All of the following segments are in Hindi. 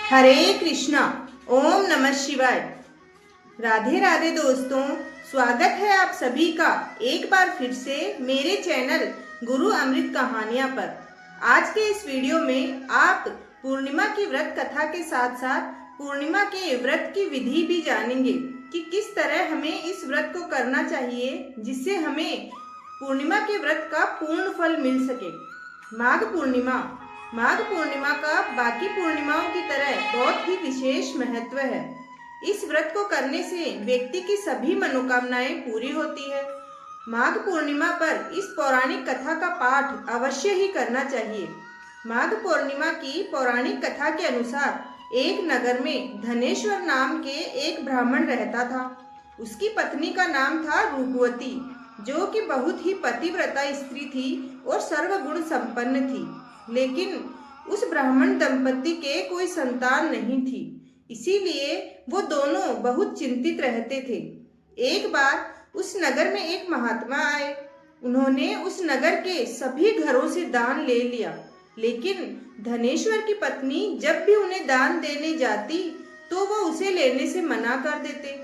हरे कृष्णा। ओम नमः शिवाय। राधे राधे दोस्तों, स्वागत है आप सभी का एक बार फिर से मेरे चैनल गुरु अमृत कहानियां पर। आज के इस वीडियो में आप पूर्णिमा की व्रत कथा के साथ साथ पूर्णिमा के व्रत की विधि भी जानेंगे कि किस तरह हमें इस व्रत को करना चाहिए जिससे हमें पूर्णिमा के व्रत का पूर्ण फल मिल सके। माघ पूर्णिमा का बाकी पूर्णिमाओं की तरह बहुत ही विशेष महत्व है। इस व्रत को करने से व्यक्ति की सभी मनोकामनाएं पूरी होती है। माघ पूर्णिमा पर इस पौराणिक कथा का पाठ अवश्य ही करना चाहिए। माघ पूर्णिमा की पौराणिक कथा के अनुसार एक नगर में धनेश्वर नाम के एक ब्राह्मण रहता था। उसकी पत्नी का नाम था रूपवती, जो कि बहुत ही पतिव्रता स्त्री थी और सर्वगुण संपन्न थी। लेकिन उस ब्राह्मण दंपति के कोई संतान नहीं थी, इसीलिए वो दोनों बहुत चिंतित रहते थे। एक बार उस नगर में एक महात्मा आए। उन्होंने उस नगर के सभी घरों से दान ले लिया, लेकिन धनेश्वर की पत्नी जब भी उन्हें दान देने जाती तो वो उसे लेने से मना कर देते।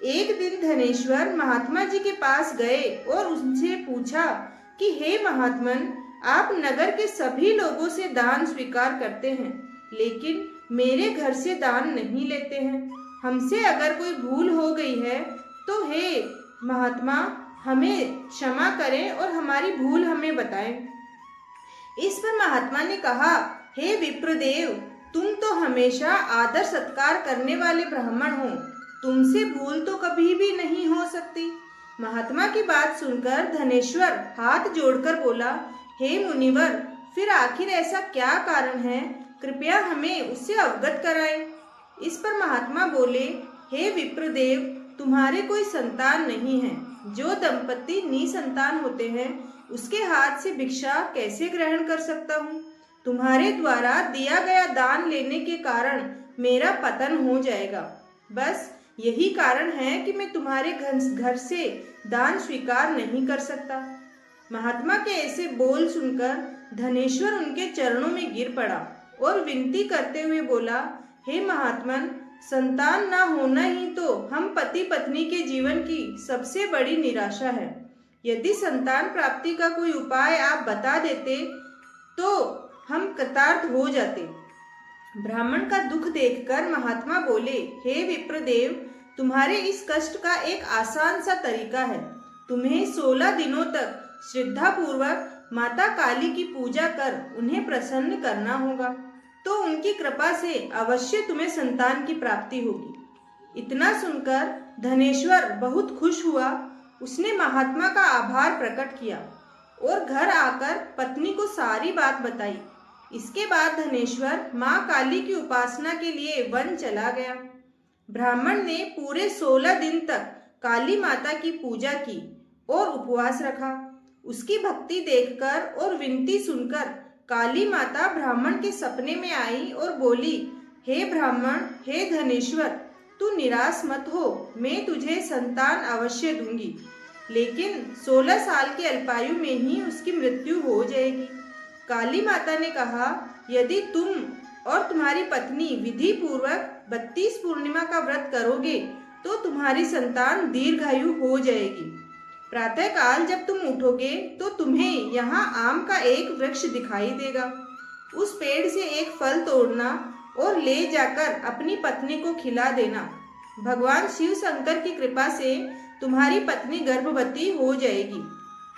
एक दिन धनेश्वर महात्मा जी के पास गए और उनसे पूछा कि हे महात्मन, आप नगर के सभी लोगों से दान स्वीकार करते हैं, लेकिन मेरे घर से दान नहीं लेते हैं। हमसे अगर कोई भूल हो गई है तो हे महात्मा, हमें क्षमा करें और हमारी भूल हमें बताएं। इस पर महात्मा ने कहा, हे विप्रदेव, तुम तो हमेशा आदर सत्कार करने वाले ब्राह्मण हो, तुमसे भूल तो कभी भी नहीं हो सकती। महात्मा की बात सुनकर धनेश्वर हाथ जोड़कर बोला, हे मुनिवर, फिर आखिर ऐसा क्या कारण है, कृपया हमें उससे अवगत कराएं। इस पर महात्मा बोले, हे विप्रदेव, तुम्हारे कोई संतान नहीं है। जो दंपति निसंतान होते हैं उसके हाथ से भिक्षा कैसे ग्रहण कर सकता हूँ। तुम्हारे द्वारा दिया गया दान लेने के कारण मेरा पतन हो जाएगा। बस यही कारण है कि मैं तुम्हारे घर से दान स्वीकार नहीं कर सकता। महात्मा के ऐसे बोल सुनकर धनेश्वर उनके चरणों में गिर पड़ा और विनती करते हुए बोला, हे महात्मन, संतान ना होना ही तो हम पति पत्नी के जीवन की सबसे बड़ी निराशा है। यदि संतान प्राप्ति का कोई उपाय आप बता देते तो हम कृतार्थ हो जाते। ब्राह्मण का दुख देखकर महात्मा बोले, हे विप्रदेव, तुम्हारे इस कष्ट का एक आसान सा तरीका है। तुम्हें 16 दिनों तक श्रद्धा पूर्वक माता काली की पूजा कर उन्हें प्रसन्न करना होगा, तो उनकी कृपा से अवश्य तुम्हें संतान की प्राप्ति होगी। इतना सुनकर धनेश्वर बहुत खुश हुआ। उसने महात्मा का आभार प्रकट किया और घर आकर पत्नी को सारी बात बताई। इसके बाद धनेश्वर माँ काली की उपासना के लिए वन चला गया। ब्राह्मण ने पूरे 16 दिन तक काली माता की पूजा की और उपवास रखा। उसकी भक्ति देखकर और विनती सुनकर काली माता ब्राह्मण के सपने में आई और बोली, हे ब्राह्मण, हे धनेश्वर, तू निराश मत हो, मैं तुझे संतान अवश्य दूंगी, लेकिन 16 साल की अल्पायु में ही उसकी मृत्यु हो जाएगी। काली माता ने कहा, यदि तुम और तुम्हारी पत्नी विधि पूर्वक 32 पूर्णिमा का व्रत करोगे तो तुम्हारी संतान दीर्घायु हो जाएगी। प्रातः काल जब तुम उठोगे तो तुम्हें यहाँ आम का एक वृक्ष दिखाई देगा। उस पेड़ से एक फल तोड़ना और ले जाकर अपनी पत्नी को खिला देना। भगवान शिव शंकर की कृपा से तुम्हारी पत्नी गर्भवती हो जाएगी।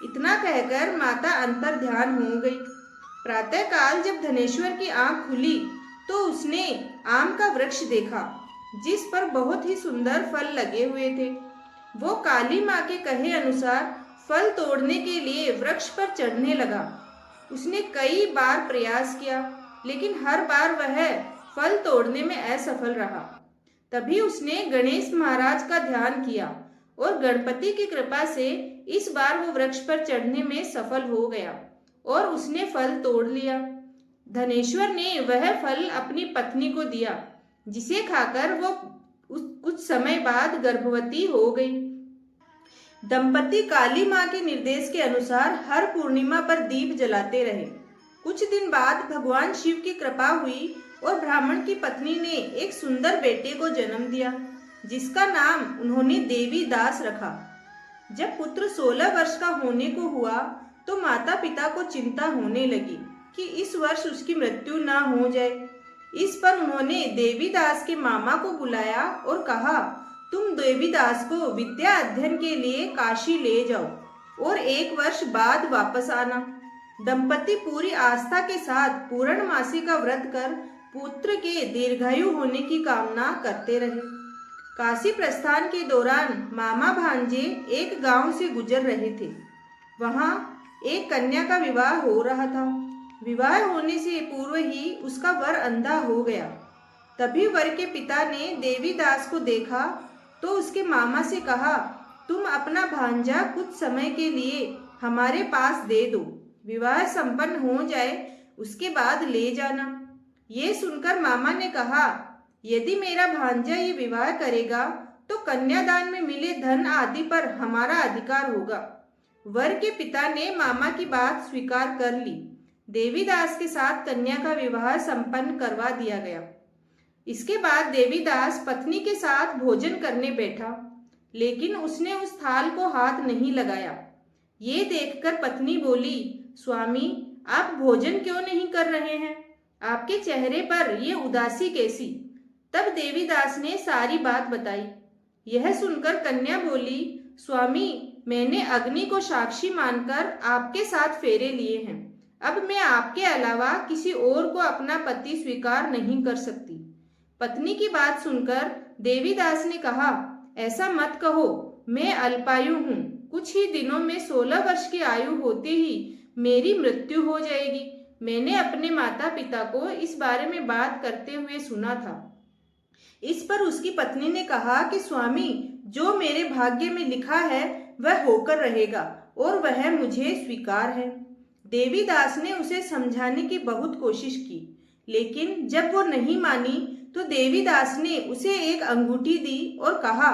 इतना कहकर माता अंतर ध्यान हो गई। प्रातः काल जब धनेश्वर की आंख खुली तो उसने आम का वृक्ष देखा, जिस पर बहुत ही सुंदर फल लगे हुए थे। वो काली माँ के कहे अनुसार फल तोड़ने के लिए वृक्ष पर चढ़ने लगा। उसने कई बार प्रयास किया, लेकिन हर बार वह फल तोड़ने में असफल रहा। तभी उसने गणेश महाराज का ध्यान किया और गणपति की कृपा से इस बार वो वृक्ष पर चढ़ने में सफल हो गया और उसने फल तोड़ लिया। धनेश्वर ने वह फल अपनी पत्नी को दिया, जिसे खाकर वो कुछ समय बाद गर्भवती हो गई। दंपति काली माँ के निर्देश के अनुसार हर पूर्णिमा पर दीप जलाते रहे। कुछ दिन बाद भगवान शिव की कृपा हुई और ब्राह्मण की पत्नी ने एक सुंदर बेटे को जन्म दिया, जिसका नाम उन्होंने देवी दास रखा। जब पुत्र 16 वर्ष का होने को हुआ तो माता पिता को चिंता होने लगी कि इस वर्ष उसकी मृत्यु ना हो जाए। इस पर उन्होंने देवीदास के मामा को बुलाया और कहा, तुम देवीदास को विद्या अध्ययन के लिए काशी ले जाओ और 1 वर्ष बाद वापस आना। दंपति पूरी आस्था के साथ पूर्णमासी का व्रत कर पुत्र के दीर्घायु होने की कामना करते रहे। काशी प्रस्थान के दौरान मामा भांजे एक गांव से गुजर रहे थे। वहां एक कन्या का विवाह हो रहा था। विवाह होने से पूर्व ही उसका वर अंधा हो गया। तभी वर के पिता ने देवीदास को देखा तो उसके मामा से कहा, तुम अपना भांजा कुछ समय के लिए हमारे पास दे दो, विवाह संपन्न हो जाए उसके बाद ले जाना। ये सुनकर मामा ने कहा, यदि मेरा भांजा ये विवाह करेगा तो कन्यादान में मिले धन आदि पर हमारा अधिकार होगा। वर के पिता ने मामा की बात स्वीकार कर ली। देवीदास के साथ कन्या का विवाह संपन्न करवा दिया गया। इसके बाद देवीदास पत्नी के साथ भोजन करने बैठा, लेकिन उसने उस थाल को हाथ नहीं लगाया। ये देखकर पत्नी बोली, स्वामी आप भोजन क्यों नहीं कर रहे हैं? आपके चेहरे पर ये उदासी कैसी? तब देवीदास ने सारी बात बताई। यह सुनकर कन्या बोली, स्वामी मैंने अग्नि को साक्षी मानकर आपके साथ फेरे लिए हैं। अब मैं आपके अलावा किसी और को अपना पति स्वीकार नहीं कर सकती। पत्नी की बात सुनकर देवीदास ने कहा, ऐसा मत कहो, मैं अल्पायु हूँ। कुछ ही दिनों में 16 वर्ष की आयु होते ही मेरी मृत्यु हो जाएगी। मैंने अपने माता पिता को इस बारे में बात करते हुए सुना था। इस पर उसकी पत्नी ने कहा कि स्वामी जो मेरे भाग्य में लिखा है वह होकर रहेगा और वह मुझे स्वीकार है। देवीदास ने उसे समझाने की बहुत कोशिश की, लेकिन जब वो नहीं मानी तो देवीदास ने उसे एक अंगूठी दी और कहा,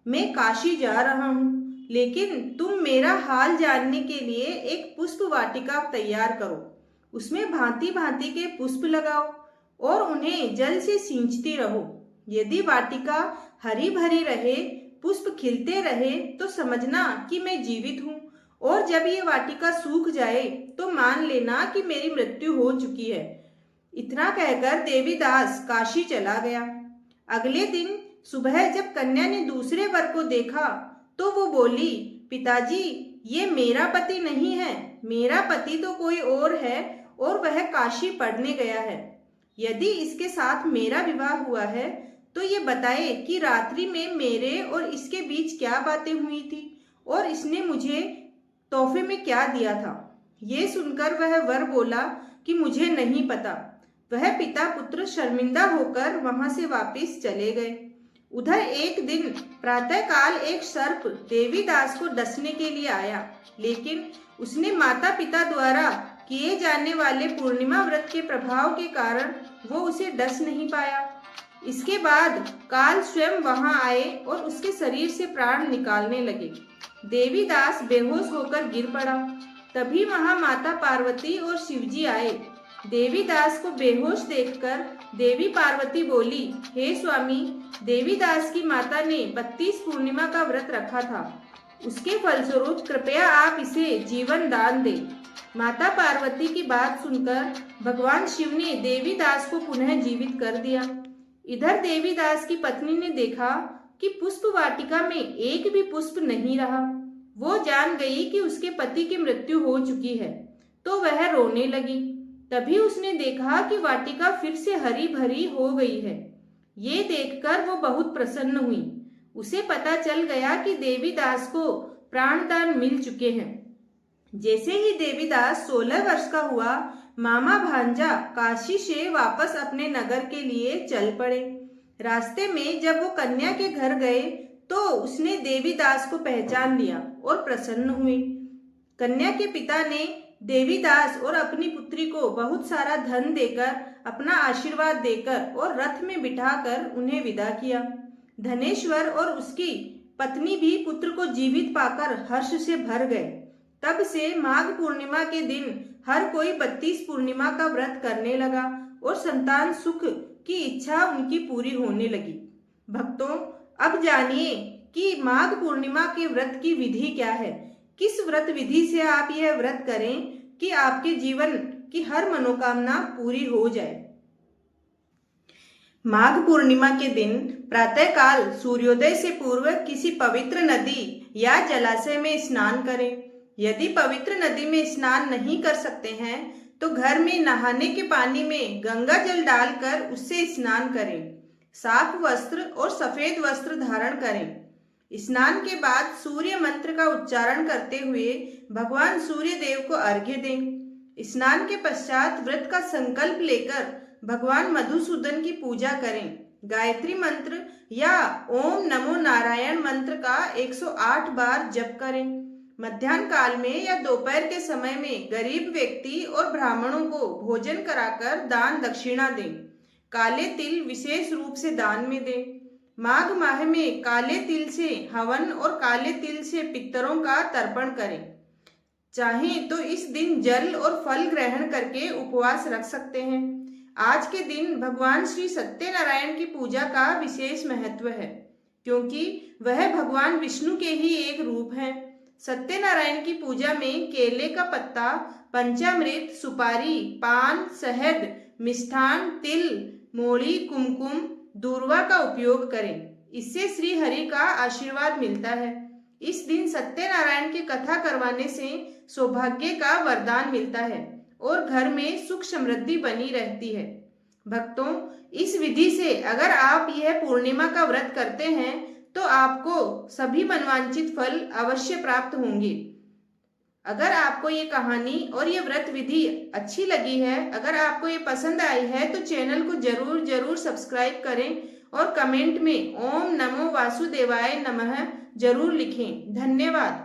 मैं काशी जा रहा हूँ, लेकिन तुम मेरा हाल जानने के लिए एक पुष्प वाटिका तैयार करो। उसमें भांति भांति के पुष्प लगाओ और उन्हें जल से सींचती रहो। यदि वाटिका हरी भरी रहे, पुष्प खिलते रहे तो समझना कि मैं जीवित हूँ, और जब ये वाटिका सूख जाए तो मान लेना कि मेरी मृत्यु हो चुकी है। इतना कहकर देवीदास काशी चला गया। अगले दिन सुबह जब कन्या ने दूसरे वर को देखा तो वो बोली, पिताजी ये मेरा पति नहीं है, मेरा पति तो कोई और है और वह काशी पढ़ने गया है। यदि इसके साथ मेरा विवाह हुआ है तो ये बताए कि रात्रि में मेरे और इसके बीच क्या बातें हुई थी और इसने मुझे तोहफे में क्या दिया था। ये सुनकर वह वर बोला कि मुझे नहीं पता। वह पिता पुत्र शर्मिंदा होकर वहां से वापस चले गए। उधर एक दिन प्रातःकाल एक सर्प देवीदास को डसने के लिए आया, लेकिन उसने माता पिता द्वारा किए जाने वाले पूर्णिमा व्रत के प्रभाव के कारण वो उसे डस नहीं पाया। इसके बाद काल स्वयं वहां आए और उसके शरीर से प्राण निकालने लगे। देवीदास बेहोश होकर गिर पड़ा। तभी वहां माता पार्वती और शिवजी आए। देवीदास को बेहोश देखकर देवी पार्वती बोली, हे स्वामी, देवीदास की माता ने 32 पूर्णिमा का व्रत रखा था, उसके फलस्वरूप कृपया आप इसे जीवन दान दें। माता पार्वती की बात सुनकर भगवान शिव ने देवीदास को पुनः जीवित कर दिया। इधर देवीदास की पत्नी ने देखा कि पुष्प वाटिका में एक भी पुष्प नहीं रहा। वो जान गई कि उसके पति की मृत्यु हो चुकी है, तो वह रोने लगी। तभी उसने देखा कि वाटिका फिर से हरी भरी हो गई है। ये देखकर वो बहुत प्रसन्न हुई। उसे पता चल गया कि देवीदास को प्राणदान मिल चुके हैं। जैसे ही देवीदास 16 वर्ष का हुआ, मामा भांजा काशी से वापस अपने नगर के लिए चल पड़े। रास्ते में जब वो कन्या के घर गए तो उसने देवीदास को पहचान लिया और प्रसन्न हुए। कन्या के पिता ने देवीदास और अपनी पुत्री को बहुत सारा धन देकर, अपना आशीर्वाद देकर और रथ में बिठाकर उन्हें विदा किया। धनेश्वर और उसकी पत्नी भी पुत्र को जीवित पाकर हर्ष से भर गए। तब से माघ पूर्णिमा के दिन हर कोई 32 पूर्णिमा का व्रत करने लगा और संतान सुख की इच्छा उनकी पूरी होने लगी। भक्तों, अब जानिए कि माघ पूर्णिमा के व्रत की विधि क्या है। किस व्रत विधि से आप यह व्रत करें कि आपके जीवन की हर मनोकामना पूरी हो जाए। माघ पूर्णिमा के दिन प्रातःकाल सूर्योदय से पूर्व किसी पवित्र नदी या जलाशय में स्नान करें। यदि पवित्र नदी में स्नान नहीं कर सकते हैं तो घर में नहाने के पानी में गंगा जल डालकर उससे स्नान करें। साफ वस्त्र और सफेद वस्त्र धारण करें। स्नान के बाद सूर्य मंत्र का उच्चारण करते हुए भगवान सूर्य देव को अर्घ्य दें। स्नान के पश्चात व्रत का संकल्प लेकर भगवान मधुसूदन की पूजा करें। गायत्री मंत्र या ओम नमो नारायण मंत्र का 108 बार जप करें। मध्याह्न काल में या दोपहर के समय में गरीब व्यक्ति और ब्राह्मणों को भोजन कराकर दान दक्षिणा दें। काले तिल विशेष रूप से दान में दें। माघ माह में काले तिल से हवन और काले तिल से पितरों का तर्पण करें। चाहें तो इस दिन जल और फल ग्रहण करके उपवास रख सकते हैं। आज के दिन भगवान श्री सत्यनारायण की पूजा का विशेष महत्व है, क्योंकि वह भगवान विष्णु के ही एक रूप हैं। सत्यनारायण की पूजा में केले का पत्ता, पंचामृत, सुपारी, पान, शहद, मिष्ठान, तिल, मोली, कुमकुम, दूर्वा का उपयोग करें। इससे श्री हरि का आशीर्वाद मिलता है। इस दिन सत्यनारायण की कथा करवाने से सौभाग्य का वरदान मिलता है और घर में सुख समृद्धि बनी रहती है। भक्तों, इस विधि से अगर आप यह पूर्णिमा का व्रत करते हैं तो आपको सभी मनवांछित फल अवश्य प्राप्त होंगे। अगर आपको ये कहानी और ये व्रत विधि अच्छी लगी है, अगर आपको ये पसंद आई है तो चैनल को जरूर सब्सक्राइब करें और कमेंट में ओम नमो वासुदेवाय नमः जरूर लिखें। धन्यवाद।